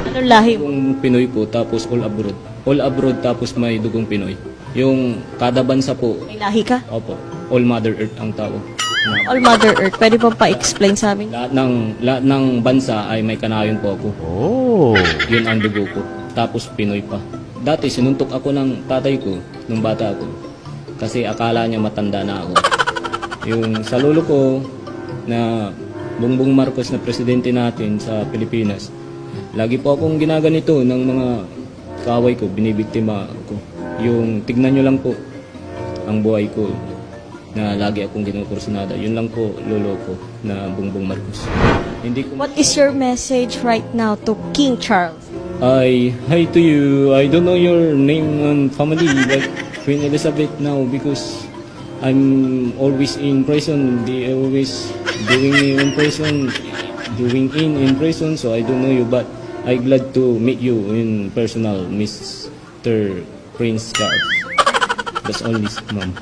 Anong lahi mo? Yung Pinoy po, tapos all abroad. All abroad, tapos may dugong Pinoy. Yung kada bansa po, May lahi ka? opo, all Mother Earth ang tao. All Mother Earth. Pwede po pa-explain sa amin? Lahat ng bansa ay may kanayon po ako. Yun ang dugo ko. Tapos Pinoy pa. Dati sinuntok ako ng tatay ko nung bata ako. Kasi akala niya matanda na ako. Yung sa lolo ko na Bongbong Marcos na presidente natin sa Pilipinas, lagi po akong ginaganito ng mga kaaway ko, binibiktima ko. Yung tignan nyo lang po ang buhay ko na lagi akong ginukursunada. Yun lang po lolo ko na Bongbong Marcos. Hindi ko What is your message right now to King Charles? Hi to you. I don't know your name and family, but Queen Elizabeth now because I'm always in prison. They always doing me in prison, in prison. So I don't know you, but I glad to meet you in personal, Mr. Prince Charles. That's all this, ma'am.